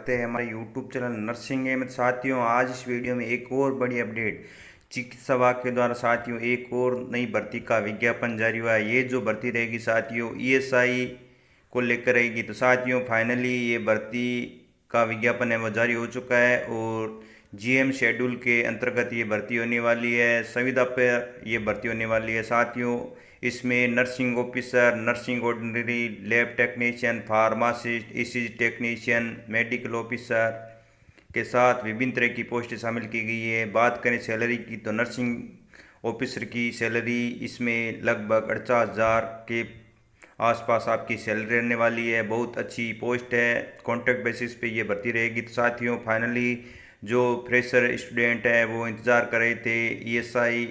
करते हैं हमारे यूट्यूब चैनल नर्सिंग एम। साथियों, आज इस वीडियो में एक और बड़ी अपडेट चिकित्सा विभाग के द्वारा साथियों एक और नई भर्ती का विज्ञापन जारी हुआ है। ये जो भर्ती रहेगी साथियों ईएसआई को लेकर रहेगी। तो साथियों फाइनली ये भर्ती का विज्ञापन है वो जारी हो चुका है और जीएम शेड्यूल के अंतर्गत ये भर्ती होने वाली है। संविदा पर ये भर्ती होने वाली है साथियों। इसमें nursing officer, nursing ordinary, lab technician, pharmacist, ECG technician, medical officer के साथ विभिन्न तरह की पोस्टें शामिल की गई है। बात करें सैलरी की तो नर्सिंग ऑफिसर की सैलरी इसमें लगभग 48,000 के आसपास आपकी सैलरी रहने वाली है। बहुत अच्छी पोस्ट है, कॉन्ट्रैक्ट बेसिस पे ये भर्ती रहेगी। तो साथियों फाइनली जो फ्रेशर स्टूडेंट है वो इंतज़ार कर रहे थे ईएसआई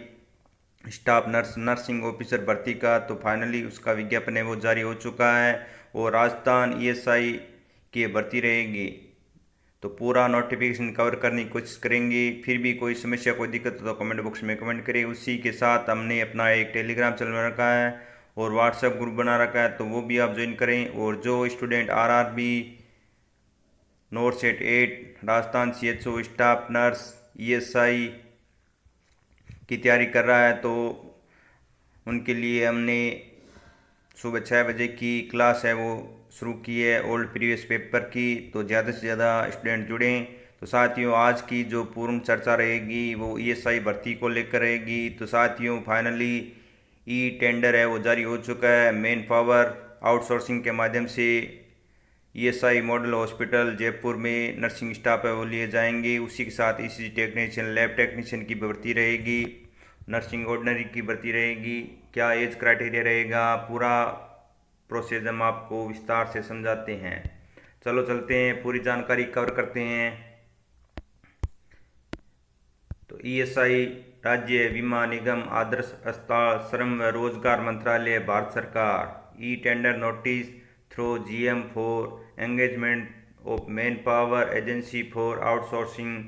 स्टाफ नर्सिंग ऑफिसर भर्ती का, तो फाइनली उसका विज्ञापन है वो जारी हो चुका है और राजस्थान ईएसआई की भर्ती रहेगी। तो पूरा नोटिफिकेशन कवर करने की कोशिश करेंगे। फिर भी कोई समस्या कोई दिक्कत हो तो कमेंट बॉक्स में कमेंट करें। उसी के साथ हमने अपना एक टेलीग्राम चैनल बना रखा है और व्हाट्सएप ग्रुप बना रखा है, तो वो भी आप ज्वाइन करें। और जो student RRB north set 8 Rajasthan CHO staff nurse ESI की तैयारी कर रहा है तो उनके लिए हमने सुबह 6 बजे की क्लास है वो शुरू की है ओल्ड प्रीवियस पेपर की। तो ज़्यादा से ज़्यादा स्टूडेंट जुड़ें। तो साथियों आज की जो पूर्ण चर्चा रहेगी वो ईएसआई भर्ती को लेकर रहेगी। तो साथियों फाइनली ई टेंडर है वो जारी हो चुका है। मैन पावर आउटसोर्सिंग के माध्यम से ईएसआई मॉडल हॉस्पिटल जयपुर में नर्सिंग स्टाफ है वो लिए जाएंगे। उसी के साथ ईसीजी टेक्नीशियन, लैब टेक्नीशियन की भर्ती रहेगी, नर्सिंग ऑर्डिनरी की भर्ती रहेगी। क्या एज क्राइटेरिया रहेगा, पूरा प्रोसेस हम आपको विस्तार से समझाते हैं। चलो चलते हैं, पूरी जानकारी कवर करते हैं। तो ईएसआई राज्य बीमा निगम, आदर्श अस्पताल, श्रम व रोजगार मंत्रालय, भारत सरकार। E tender notice through GeM for engagement of man power agency for outsourcing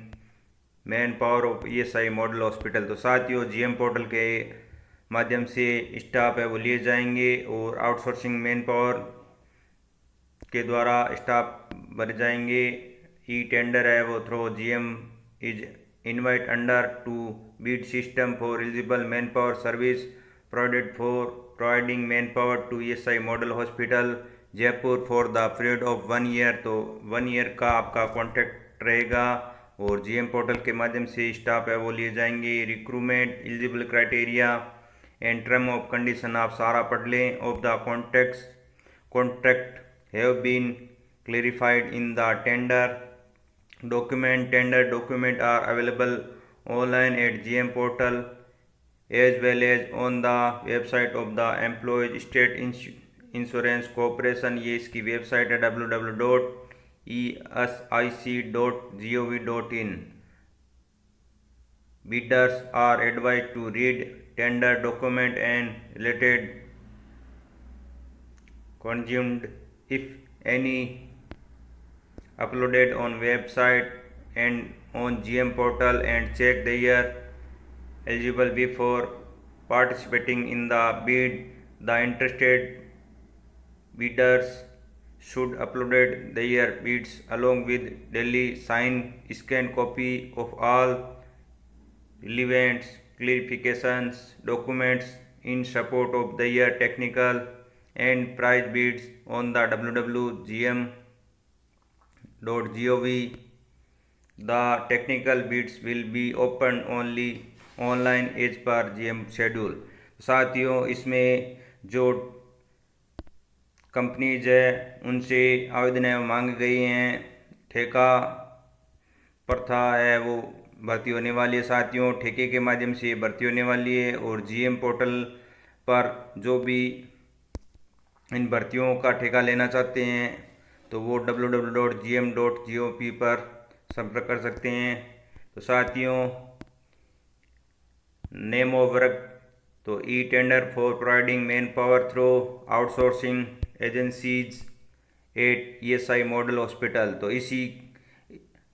man power of ESI model hospital. तो साथियों जीएम पोर्टल के माध्यम से स्टाफ है वो लिए जाएंगे और आउटसोर्सिंग मैन पावर के द्वारा स्टाफ भरे जाएंगे। ई टेंडर है वो through GeM is invite under two bid system for eligible man power service provided for providing man power to ESI model hospital Jaipur for the period of 1 year. तो 1 year का आपका contract रहेगा और GM portal के माध्यम से staff है वो लिए जाएंगे। Recruitment eligible criteria and term of condition आप सारा पढ़ लें। Of the contract have been clarified in the tender tender document are available online at GeM portal as well as on the website of the employees state insurance corporation. ये इसकी website है www.esic.gov.in। bidders are advised to read tender document and related consumed if any uploaded on website and on GM portal and check their eligible before participating in the bid. The interested bidders should upload their bids along with daily signed scanned copy of all relevant clarifications documents in support of their technical and price bids on the www.gm.gov. The technical bids will be open only online as per GM schedule। साथियों इसमें जो companies है उनसे आवेदन मांगी गई हैं। ठेका प्रथा है वो भर्ती होने वाली है साथियों। ठेके के माध्यम से भर्ती होने वाली है और जीएम पोर्टल पर जो भी इन भर्तियों का ठेका लेना चाहते हैं तो वो www.gm.gov पर संपर्क कर सकते हैं। तो साथियों नेम ऑफ वर्क तो e tender for providing man power through outsourcing agencies at ESI model hospital. तो इसी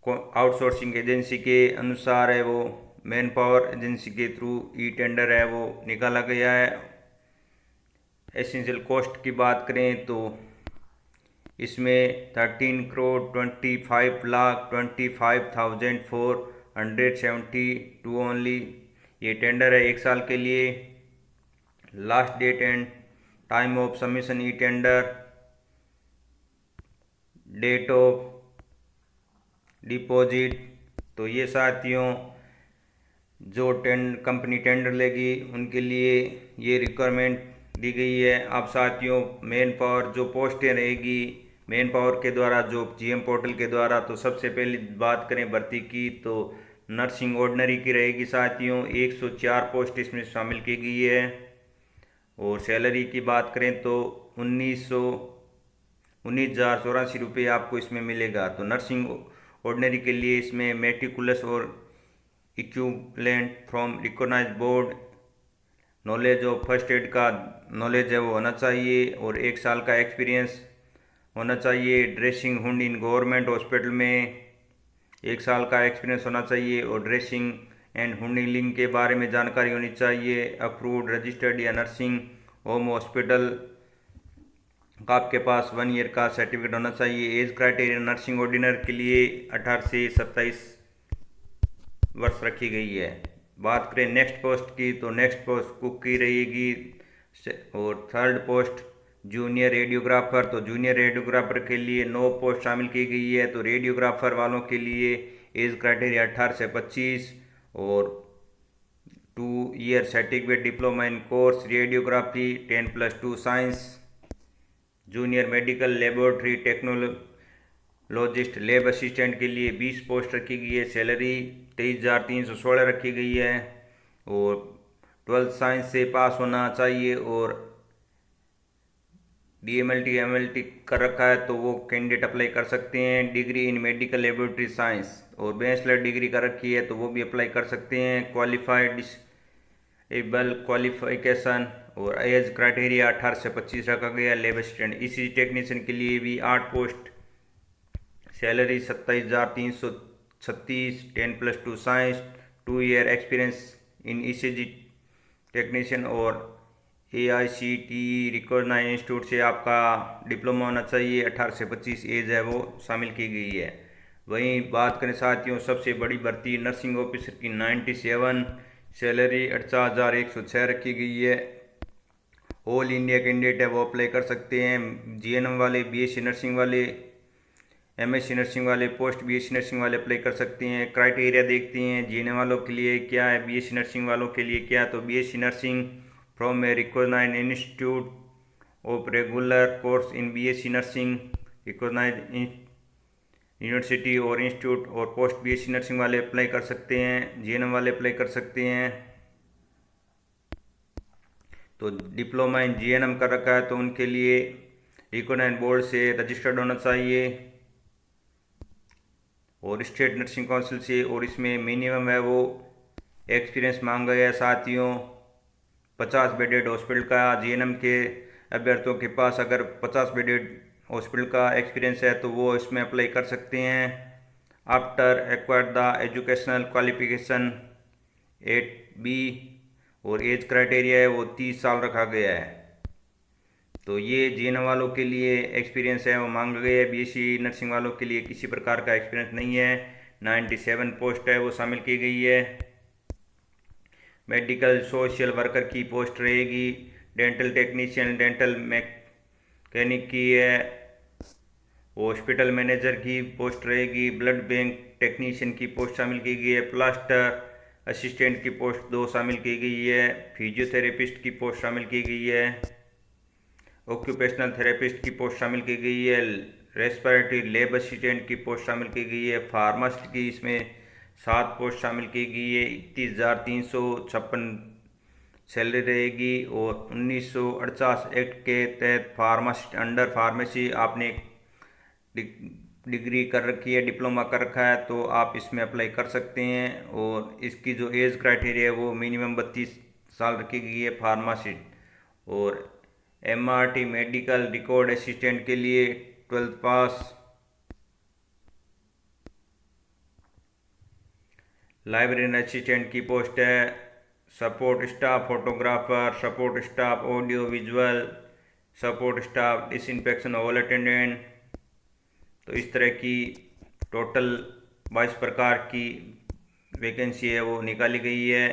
आउटसोर्सिंग एजेंसी के अनुसार है वो मैन पावर एजेंसी के थ्रू ई टेंडर है वो निकाला गया है। एसेंशियल कॉस्ट की बात करें तो इसमें 13,25,25,472 ओनली। ये टेंडर है 1 साल के लिए। Last date and time of submission e tender, date of deposit. तो ये साथियों जो कंपनी टेंडर लेगी उनके लिए ये रिक्वायरमेंट दी गई है। अब साथियों मेन पावर जो पोस्टें रहेगी मेन पावर के द्वारा जो जीएम पोर्टल के द्वारा, तो सबसे पहले बात करें भर्ती की तो नर्सिंग ऑर्डिनरी की रहेगी साथियों। 104 पोस्ट इसमें शामिल की गई है। और सैलरी की बात करें तो 19,084 रुपये आपको इसमें मिलेगा। तो नर्सिंग ऑर्डिनरी के लिए इसमें मेट्रिकुलस और equivalent from recognised board, knowledge of first aid का नॉलेज है वो होना चाहिए, और 1 साल का एक्सपीरियंस होना चाहिए। Dressing Hund in government hospital में 1 साल का एक्सपीरियंस होना चाहिए, और ड्रेसिंग एंड हुंडलिंग के बारे में जानकारी होनी चाहिए। अप्रूव्ड रजिस्टर्ड या नर्सिंग होम हॉस्पिटल का आपके पास 1 ईयर का सर्टिफिकेट होना चाहिए। एज क्राइटेरिया नर्सिंग ऑर्डिनर के लिए 18 से 27 वर्ष रखी गई है। बात करें नेक्स्ट पोस्ट की तो नेक्स्ट पोस्ट कुक की रहेगी। और थर्ड पोस्ट जूनियर रेडियोग्राफर। तो जूनियर रेडियोग्राफर के लिए 9 पोस्ट शामिल की गई है। तो रेडियोग्राफर वालों के लिए एज क्राइटेरिया 18 से 25 और 2 year certificate diploma in course radiography 10+2 science. Junior medical laboratory technologist lab assistant के लिए 20 पोस्ट रखी गई है। सैलरी 23,316 रखी गई है, और 12th साइंस से पास होना चाहिए, और DMLT MLT कर रखा है तो वो कैंडिडेट अप्लाई कर सकते हैं। Degree in medical laboratory science और बैचलर डिग्री कर रखी है तो वो भी अप्लाई कर सकते हैं। क्वालिफाइड एबल क्वालिफिकेशन और एज क्राइटेरिया 18 से 25 रखा गया। लेब असिस्टेंट ECG टेक्नीशियन के लिए भी 8 post, salary 27,336, 10+2 science, 2 year experience in ECG technician, और AICTE रिकॉग्नाइज्ड इंस्टीट्यूट से आपका डिप्लोमा होना चाहिए। 18 से 25 एज है वो शामिल की गई है। वहीं बात करें साथियों सबसे बड़ी भर्ती नर्सिंग ऑफिसर की 97, सैलरी 48,106 रखी गई है। ऑल इंडिया कैंडिडेट है वो अप्लाई कर सकते हैं। GNM वाले, BSc नर्सिंग वाले, MSc नर्सिंग वाले, पोस्ट BSc नर्सिंग वाले अप्लाई कर सकते हैं। क्राइटेरिया देखते हैं GNM वालों के लिए क्या है, BSc नर्सिंग वालों के लिए क्या। तो BSc nursing from a recognised institute of regular course in BSc nursing recognised university और इंस्टीट्यूट, और पोस्ट BSc नर्सिंग वाले अप्लाई कर सकते हैं। GNM वाले अप्लाई कर सकते हैं। तो डिप्लोमा इन GNM कर रखा है तो उनके लिए रिकॉग्नाइज्ड बोर्ड से रजिस्टर्ड होना चाहिए, और स्टेट नर्सिंग काउंसिल से, और इसमें मिनिमम है वो एक्सपीरियंस मांगा गया है साथियों 50 बेडेड हॉस्पिटल का। GNM के अभ्यर्थियों के पास अगर 50 बेडेड हॉस्पिटल का एक्सपीरियंस है तो वो इसमें अप्लाई कर सकते हैं। After acquire the educational qualification 8B, और एज क्राइटेरिया है वो 30 साल रखा गया है। तो ये GNM वालों के लिए एक्सपीरियंस है वो मांगा गया है। BSc नर्सिंग वालों के लिए किसी प्रकार का एक्सपीरियंस नहीं है। 97 पोस्ट है वो शामिल की गई है। मेडिकल सोशल वर्कर की पोस्ट रहेगी। डेंटल टेक्नीशियन, डेंटल मैकेनिक की है। हॉस्पिटल मैनेजर की पोस्ट रहेगी। ब्लड बैंक टेक्नीशियन की पोस्ट शामिल की गई है। प्लास्टर असिस्टेंट की पोस्ट 2 शामिल की गई है। फिजियोथेरेपिस्ट की पोस्ट शामिल की गई है। ऑक्यूपेशनल थेरेपिस्ट की पोस्ट शामिल की गई है। रेस्पिरेटरी लैब असिस्टेंट की पोस्ट शामिल की गई है। फार्मासिस्ट की इसमें 7 पोस्ट शामिल की गई है। 31,356 सैलरी रहेगी, और 1948 एक्ट के तहत फार्मासिस्ट अंडर फार्मेसी आपने डिग्री कर रखी है, डिप्लोमा कर रखा है तो आप इसमें अप्लाई कर सकते हैं। और इसकी जो एज क्राइटेरिया है वो मिनिमम 32 साल रखी गई है फार्मासिस्ट। और MRT मेडिकल रिकॉर्ड असिस्टेंट के लिए 12th पास। लाइब्रेरियन असिस्टेंट की पोस्ट है। Support staff photographer, support staff audio visual, support staff disinfection hall attendant, तो इस तरह की टोटल 22 प्रकार की वैकेंसी है वो निकाली गई है।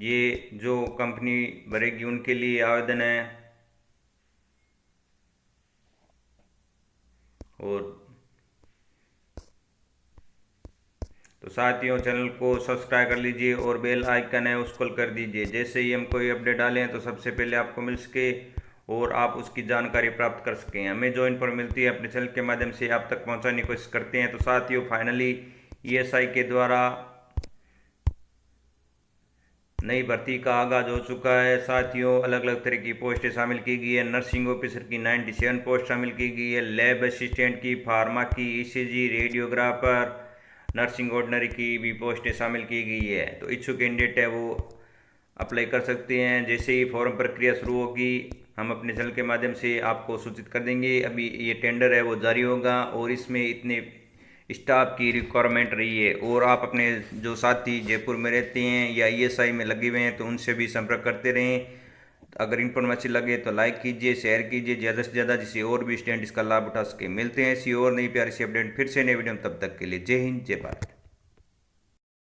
ये जो कंपनी भरेगी उनके लिए आवेदन है। और तो साथियों, चैनल को सब्सक्राइब कर लीजिए और बेल आइकन है उसको कर दीजिए, जैसे ही हम कोई अपडेट डालें तो सबसे पहले आपको मिल सके और आप उसकी जानकारी प्राप्त कर सकें। हमें जो इन्फॉर्मेशन मिलती है अपने चैनल के माध्यम से आप तक पहुंचाने की कोशिश करते हैं। तो साथियों, फाइनली ईएसआई के द्वारा नई भर्ती का आगाज हो चुका है। साथियों, अलग अलग तरह की पोस्टें शामिल की गई है। नर्सिंग ऑफिसर की 97 पोस्ट शामिल की गई है, लैब असिस्टेंट की, फार्मा की, ईसीजी, रेडियोग्राफर, नर्सिंग ऑर्डिनरी की भी पोस्टें शामिल की गई है। तो इच्छुक कैंडिडेट है वो अप्लाई कर सकते हैं। जैसे ही फॉर्म प्रक्रिया शुरू होगी हम अपने चैनल के माध्यम से आपको सूचित कर देंगे। अभी ये टेंडर है वो जारी होगा और इसमें इतने स्टाफ की रिक्वायरमेंट रही है। और आप अपने जो साथी जयपुर में रहते हैं या ईएसआई में लगे हुए हैं तो उनसे भी संपर्क करते रहें। अगर इन्फॉर्मेशन लगे तो लाइक कीजिए, शेयर कीजिए ज़्यादा से ज़्यादा, जिससे और भी स्टूडेंट इसका लाभ उठा सके। मिलते हैं ऐसी और नई प्यारी सी अपडेट फिर से नई वीडियो में, तब तक के लिए जय हिंद जय भारत।